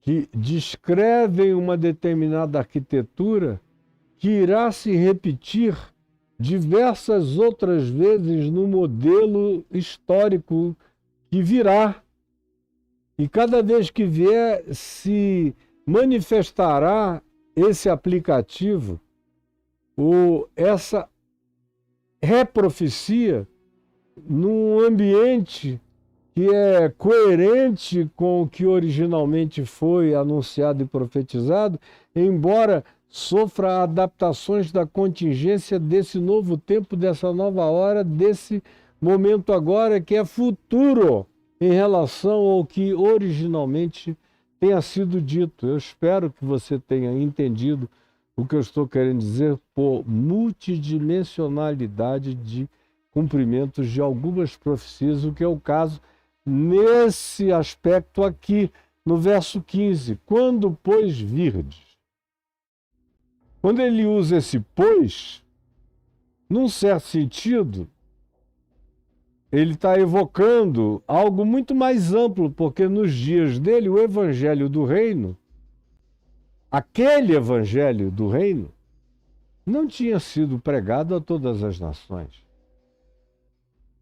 que descrevem uma determinada arquitetura que irá se repetir diversas outras vezes no modelo histórico que virá. E cada vez que vier, se manifestará esse aplicativo, essa reprofecia num ambiente que é coerente com o que originalmente foi anunciado e profetizado, embora sofra adaptações da contingência desse novo tempo, dessa nova hora, desse momento agora que é futuro em relação ao que originalmente tenha sido dito. Eu espero que você tenha entendido o que eu estou querendo dizer por multidimensionalidade de cumprimentos de algumas profecias, o que é o caso nesse aspecto aqui, no verso 15. Quando, pois, virdes. Quando ele usa esse pois, num certo sentido, ele está evocando algo muito mais amplo, porque nos dias dele, o evangelho do reino, aquele evangelho do reino, não tinha sido pregado a todas as nações.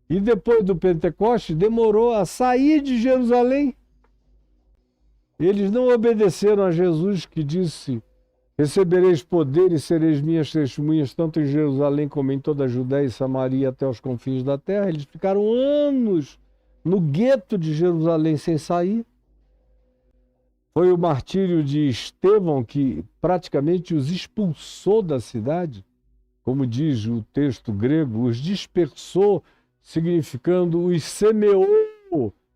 E depois do Pentecoste, demorou a sair de Jerusalém. Eles não obedeceram a Jesus, que disse: recebereis poder e sereis minhas testemunhas, tanto em Jerusalém como em toda a Judéia e Samaria até os confins da terra. Eles ficaram anos no gueto de Jerusalém sem sair. Foi o martírio de Estevão que praticamente os expulsou da cidade, como diz o texto grego, os dispersou, significando os semeou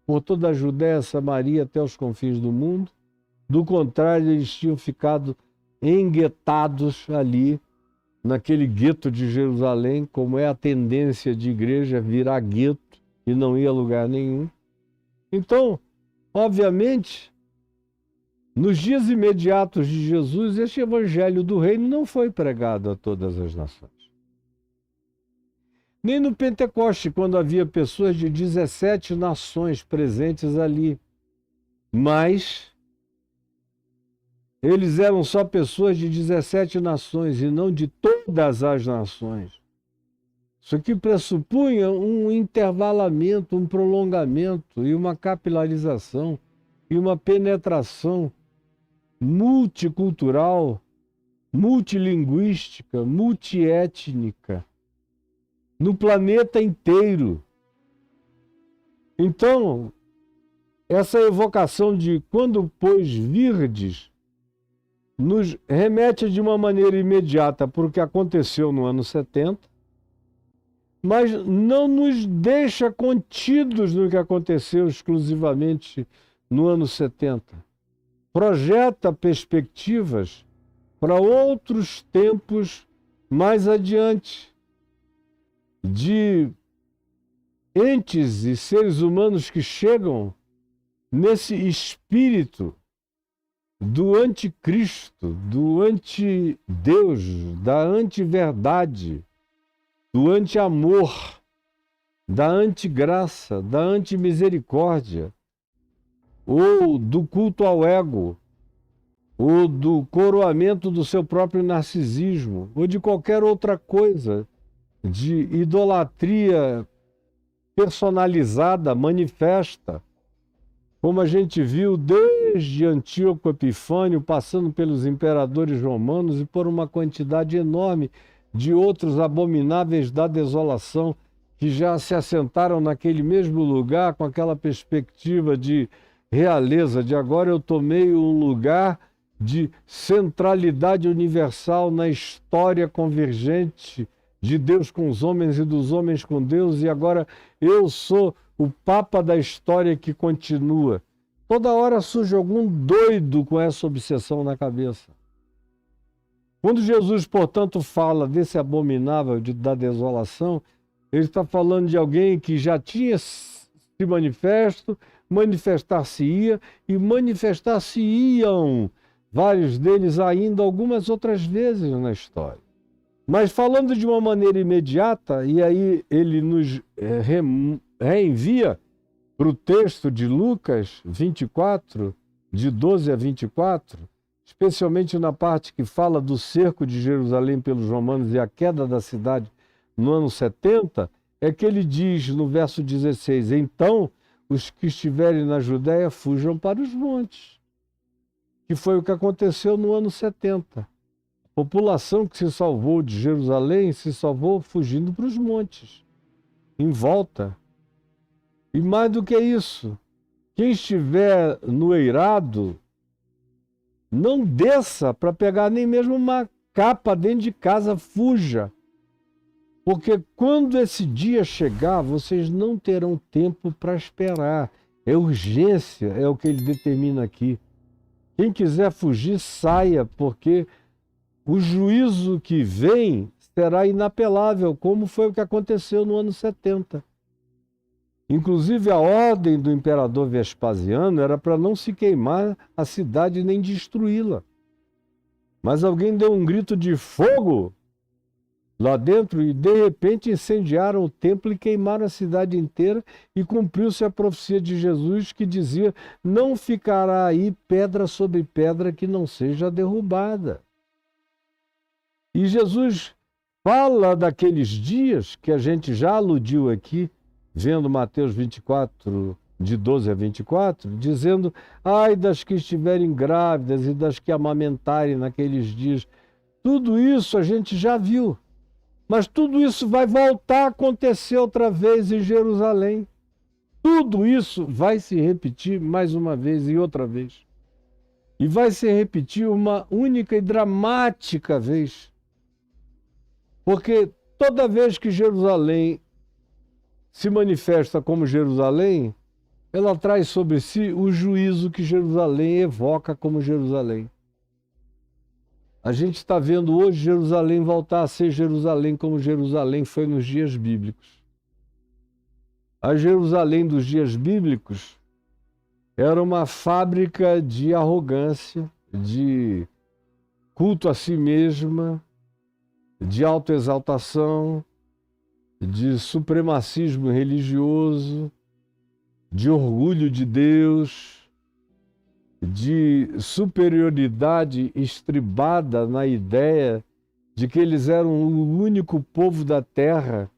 por toda a Judéia, Samaria até os confins do mundo. Do contrário, eles tinham ficado enguetados ali, naquele gueto de Jerusalém, como é a tendência de igreja, virar gueto e não ir a lugar nenhum. Então, obviamente, nos dias imediatos de Jesus, este evangelho do reino não foi pregado a todas as nações. Nem no Pentecoste, quando havia pessoas de 17 nações presentes ali. Mas eles eram só pessoas de 17 nações e não de todas as nações. Isso aqui pressupunha um intervalamento, um prolongamento e uma capilarização e uma penetração multicultural, multilinguística, multiétnica no planeta inteiro. Então, essa evocação de quando, pois, virdes, nos remete de uma maneira imediata para o que aconteceu no ano 70, mas não nos deixa contidos no que aconteceu exclusivamente no ano 70. Projeta perspectivas para outros tempos mais adiante, de entes e seres humanos que chegam nesse espírito do anticristo, do antideus, da antiverdade, do anti-amor, da antigraça, da antimisericórdia, ou do culto ao ego, ou do coroamento do seu próprio narcisismo, ou de qualquer outra coisa, de idolatria personalizada, manifesta, como a gente viu desde Antíoco Epifânio, passando pelos imperadores romanos e por uma quantidade enorme de outros abomináveis da desolação que já se assentaram naquele mesmo lugar com aquela perspectiva de realeza, de agora eu tomei um lugar de centralidade universal na história convergente de Deus com os homens e dos homens com Deus, e agora eu sou o Papa da história que continua. Toda hora surge algum doido com essa obsessão na cabeça. Quando Jesus, portanto, fala desse abominável da desolação, ele está falando de alguém que já tinha se manifesto, manifestar-se-ia e manifestar-se-iam vários deles ainda algumas outras vezes na história. Mas falando de uma maneira imediata, e aí ele nos reenvia para o texto de Lucas 24, de 12 a 24, especialmente na parte que fala do cerco de Jerusalém pelos romanos e a queda da cidade no ano 70, é que ele diz no verso 16, então os que estiverem na Judéia fujam para os montes. que foi o que aconteceu no ano 70. A população que se salvou de Jerusalém se salvou fugindo para os montes, em volta. E mais do que isso, quem estiver no eirado, não desça para pegar nem mesmo uma capa dentro de casa, fuja. Porque quando esse dia chegar, vocês não terão tempo para esperar. É urgência, é o que ele determina aqui. Quem quiser fugir, saia, porque o juízo que vem será inapelável, como foi o que aconteceu no ano 70. Inclusive, a ordem do imperador Vespasiano era para não se queimar a cidade nem destruí-la. Mas alguém deu um grito de fogo lá dentro e, de repente, incendiaram o templo e queimaram a cidade inteira, e cumpriu-se a profecia de Jesus que dizia: não ficará aí pedra sobre pedra que não seja derrubada. E Jesus fala daqueles dias que a gente já aludiu aqui, vendo Mateus 24, de 12 a 24, dizendo: ai das que estiverem grávidas e das que amamentarem naqueles dias. Tudo isso a gente já viu. Mas tudo isso vai voltar a acontecer outra vez em Jerusalém. Tudo isso vai se repetir mais uma vez e outra vez. E vai se repetir uma única e dramática vez. Porque toda vez que Jerusalém se manifesta como Jerusalém, ela traz sobre si o juízo que Jerusalém evoca como Jerusalém. A gente está vendo hoje Jerusalém voltar a ser Jerusalém como Jerusalém foi nos dias bíblicos. A Jerusalém dos dias bíblicos era uma fábrica de arrogância, de culto a si mesma, de autoexaltação, de supremacismo religioso, de orgulho de Deus, de superioridade estribada na ideia de que eles eram o único povo da terra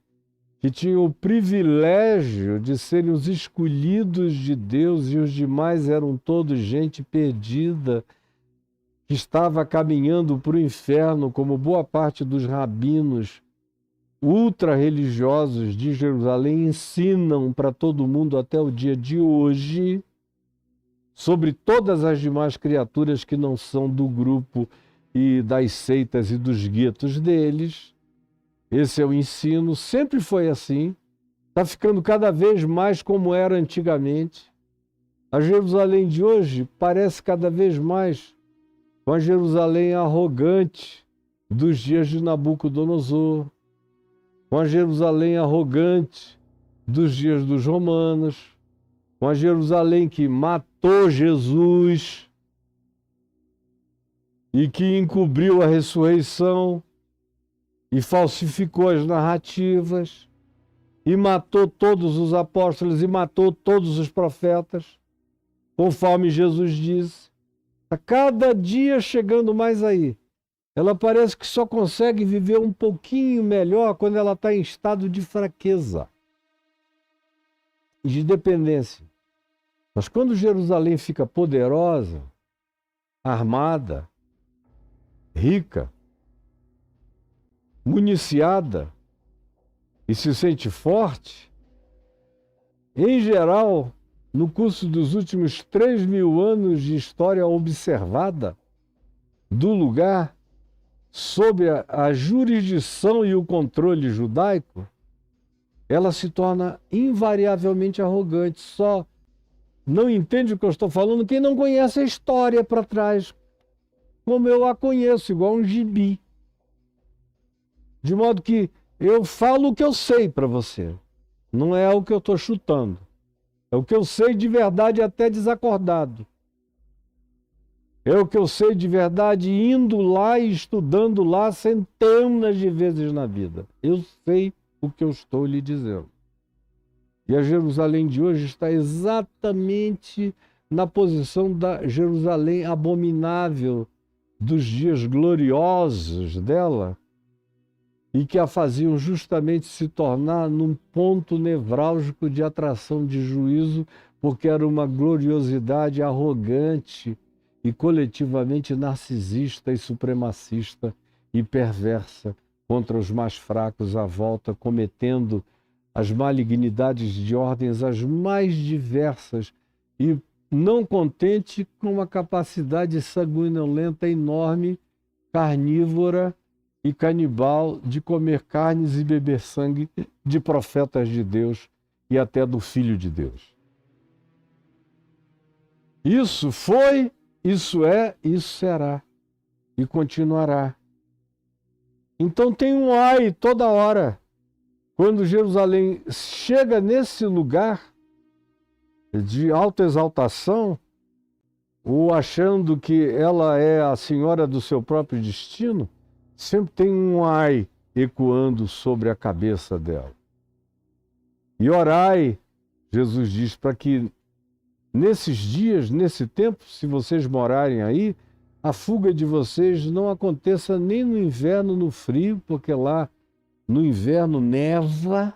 que tinha o privilégio de serem os escolhidos de Deus e os demais eram todos gente perdida, que estava caminhando para o inferno, como boa parte dos rabinos ultra-religiosos de Jerusalém ensinam para todo mundo até o dia de hoje, sobre todas as demais criaturas que não são do grupo e das seitas e dos guetos deles. Esse é o ensino, sempre foi assim, está ficando cada vez mais como era antigamente. A Jerusalém de hoje parece cada vez mais com a Jerusalém arrogante dos dias de Nabucodonosor, com a Jerusalém arrogante dos dias dos romanos, com a Jerusalém que matou Jesus e que encobriu a ressurreição e falsificou as narrativas e matou todos os apóstolos e matou todos os profetas, conforme Jesus disse. A cada dia chegando mais aí. Ela parece que só consegue viver um pouquinho melhor quando ela está em estado de fraqueza e de dependência. Mas quando Jerusalém fica poderosa, armada, rica, municiada e se sente forte, em geral, no curso dos últimos 3.000 anos de história observada do lugar, sob a jurisdição e o controle judaico, ela se torna invariavelmente arrogante. Só não entende o que eu estou falando quem não conhece a história para trás, como eu a conheço, igual um gibi. De modo que eu falo o que eu sei para você, não é o que eu estou chutando. É o que eu sei de verdade até desacordado. É o que eu sei de verdade indo lá e estudando lá centenas de vezes na vida. Eu sei o que eu estou lhe dizendo. E a Jerusalém de hoje está exatamente na posição da Jerusalém abominável dos dias gloriosos dela e que a faziam justamente se tornar num ponto nevrálgico de atração de juízo, porque era uma gloriosidade arrogante e coletivamente narcisista e supremacista e perversa contra os mais fracos à volta, cometendo as malignidades de ordens as mais diversas e não contente com uma capacidade sanguinolenta enorme, carnívora e canibal de comer carnes e beber sangue de profetas de Deus e até do Filho de Deus. Isso foi, isso é, isso será e continuará. Então tem um ai toda hora. Quando Jerusalém chega nesse lugar de autoexaltação, ou achando que ela é a senhora do seu próprio destino, sempre tem um ai ecoando sobre a cabeça dela. E orai, Jesus diz, para que nesses dias, nesse tempo, se vocês morarem aí, a fuga de vocês não aconteça nem no inverno, no frio, porque lá no inverno neva.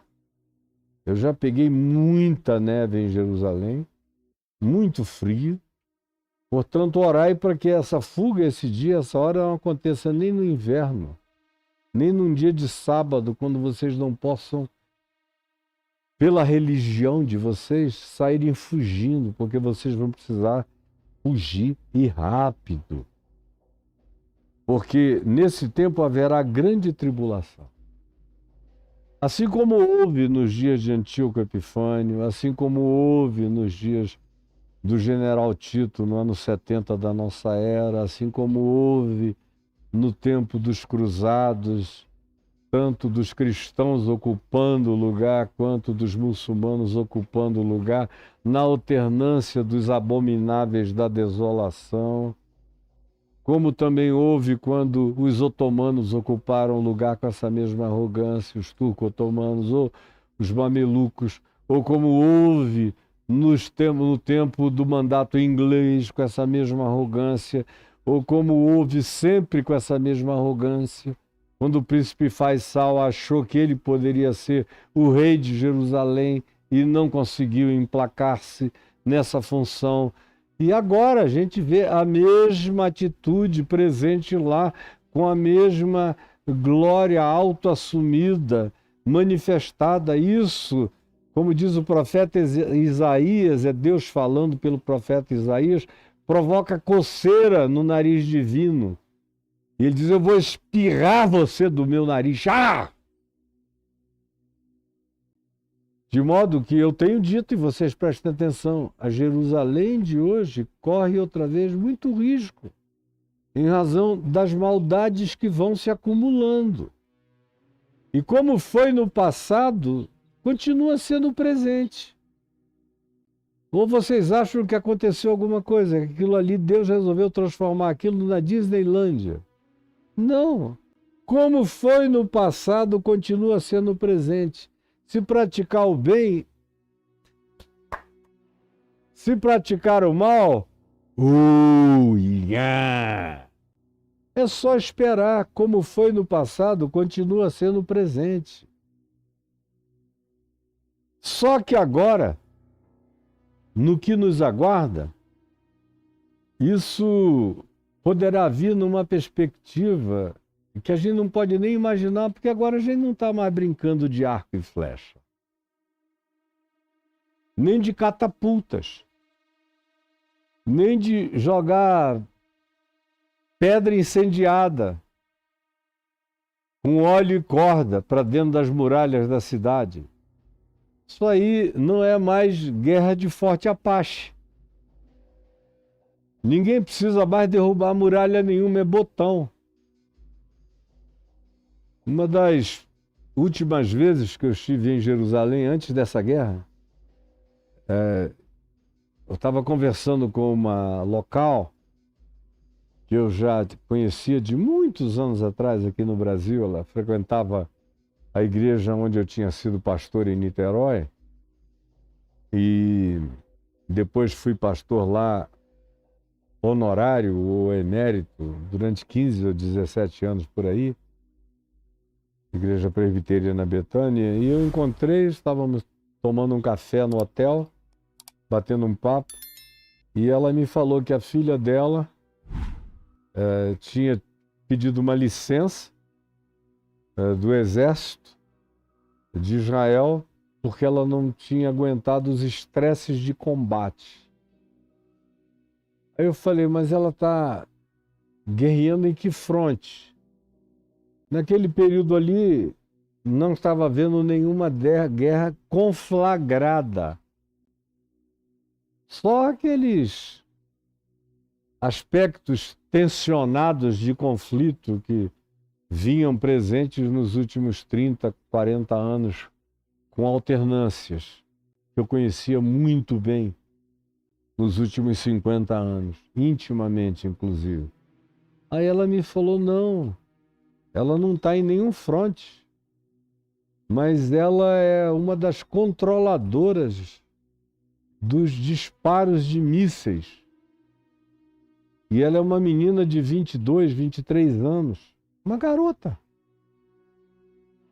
Eu já peguei muita neve em Jerusalém, muito frio. Portanto, orai para que essa fuga, esse dia, essa hora não aconteça nem no inverno, nem num dia de sábado, quando vocês não possam, pela religião de vocês, saírem fugindo, porque vocês vão precisar fugir e rápido. Porque nesse tempo haverá grande tribulação. Assim como houve nos dias de Antíoco Epifânio, assim como houve nos dias do general Tito no ano 70 da nossa era, assim como houve no tempo dos cruzados, tanto dos cristãos ocupando o lugar, quanto dos muçulmanos ocupando o lugar, na alternância dos abomináveis da desolação, como também houve quando os otomanos ocuparam o lugar com essa mesma arrogância, os turco-otomanos ou os mamelucos, ou como houve no tempo do mandato inglês com essa mesma arrogância, ou como houve sempre com essa mesma arrogância, quando o príncipe Faisal achou que ele poderia ser o rei de Jerusalém e não conseguiu emplacar-se nessa função. E agora a gente vê a mesma atitude presente lá, com a mesma glória autoassumida, manifestada. Isso, como diz o profeta Isaías, é Deus falando pelo profeta Isaías, provoca coceira no nariz divino. E ele diz, eu vou espirrar você do meu nariz. Ah! De modo que eu tenho dito, e vocês prestem atenção, a Jerusalém de hoje corre outra vez muito risco, em razão das maldades que vão se acumulando. E como foi no passado, continua sendo presente. Ou vocês acham que aconteceu alguma coisa, que aquilo ali, Deus resolveu transformar aquilo na Disneylândia? Não. Como foi no passado, continua sendo presente. Se praticar o bem, se praticar o mal, é só esperar. Como foi no passado, continua sendo presente. Só que agora, no que nos aguarda, isso poderá vir numa perspectiva que a gente não pode nem imaginar, porque agora a gente não está mais brincando de arco e flecha, nem de catapultas, nem de jogar pedra incendiada com óleo e corda para dentro das muralhas da cidade. Isso aí não é mais guerra de Forte Apache. Ninguém precisa mais derrubar muralha nenhuma, é botão. Uma das últimas vezes que eu estive em Jerusalém, antes dessa guerra, eu estava conversando com uma local que eu já conhecia de muitos anos atrás aqui no Brasil. Ela frequentava a igreja onde eu tinha sido pastor em Niterói e depois fui pastor lá honorário ou emérito durante 15 ou 17 anos por aí. Igreja Presbiteriana Betânia, e eu encontrei, estávamos tomando um café no hotel, batendo um papo, e ela me falou que a filha dela tinha pedido uma licença do exército de Israel porque ela não tinha aguentado os estresses de combate. Aí eu falei, mas ela está guerreando em que fronte? Naquele período ali, não estava havendo nenhuma guerra conflagrada. Só aqueles aspectos tensionados de conflito que vinham presentes nos últimos 30, 40 anos, com alternâncias, que eu conhecia muito bem nos últimos 50 anos, intimamente, inclusive. Aí ela me falou, não, ela não está em nenhum fronte, mas ela é uma das controladoras dos disparos de mísseis. E ela é uma menina de 22, 23 anos, uma garota,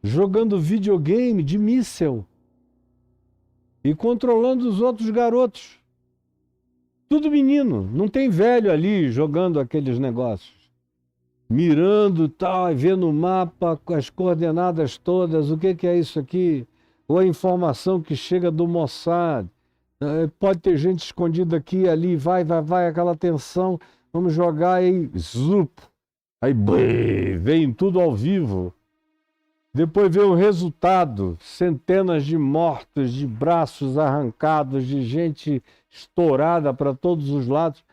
jogando videogame de míssel e controlando os outros garotos. Tudo menino, não tem velho ali jogando aqueles negócios. Mirando tal, vendo o mapa, com as coordenadas todas, o que é isso aqui? Ou a informação que chega do Mossad. Pode ter gente escondida aqui e ali, vai, aquela tensão, vamos jogar aí, zup. Aí vem tudo ao vivo. Depois vem o resultado, centenas de mortos, de braços arrancados, de gente estourada para todos os lados.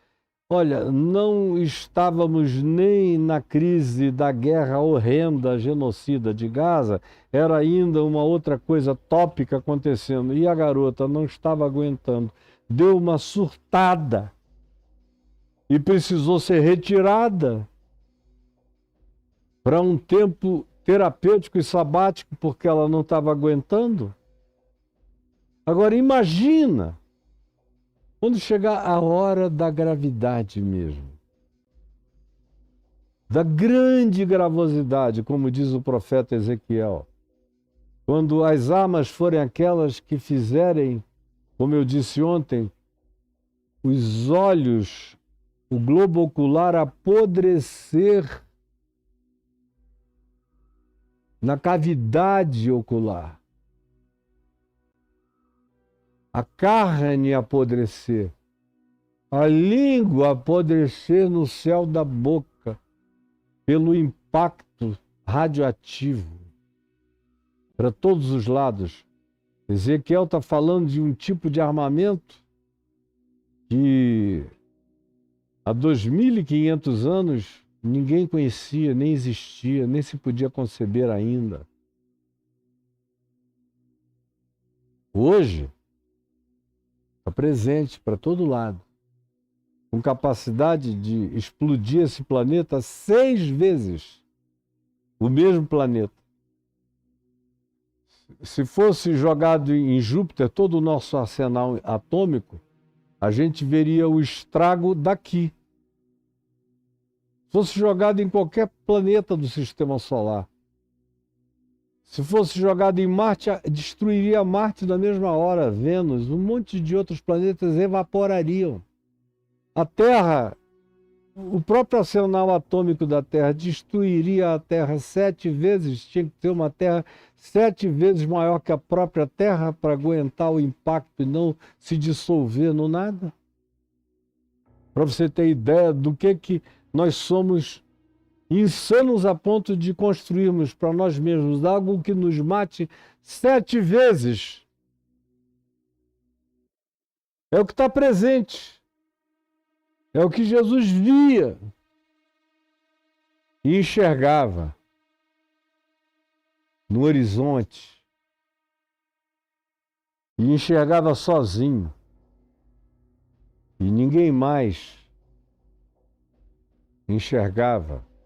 Olha, não estávamos nem na crise da guerra horrenda, genocida de Gaza, era ainda uma outra coisa tópica acontecendo. E a garota não estava aguentando, deu uma surtada e precisou ser retirada para um tempo terapêutico e sabático, porque ela não estava aguentando. Agora imagina quando chegar a hora da gravidade mesmo, da grande gravosidade, como diz o profeta Ezequiel, quando as armas forem aquelas que fizerem, como eu disse ontem, os olhos, o globo ocular apodrecer na cavidade ocular, a carne apodrecer, a língua apodrecer no céu da boca, pelo impacto radioativo para todos os lados. Ezequiel está falando de um tipo de armamento que há 2.500 anos ninguém conhecia, nem existia, nem se podia conceber ainda. Hoje, está presente para todo lado, com capacidade de explodir esse planeta 6 vezes, o mesmo planeta. Se fosse jogado em Júpiter todo o nosso arsenal atômico, a gente veria o estrago daqui. Se fosse jogado em qualquer planeta do sistema solar, se fosse jogado em Marte, destruiria Marte na mesma hora, Vênus, um monte de outros planetas evaporariam. A Terra, o próprio arsenal atômico da Terra destruiria a Terra 7 vezes, tinha que ter uma Terra 7 vezes maior que a própria Terra para aguentar o impacto e não se dissolver no nada. Para você ter ideia do que nós somos insanos a ponto de construirmos para nós mesmos algo que nos mate 7 vezes. É o que está presente. É o que Jesus via e enxergava no horizonte. E enxergava sozinho. E ninguém mais enxergava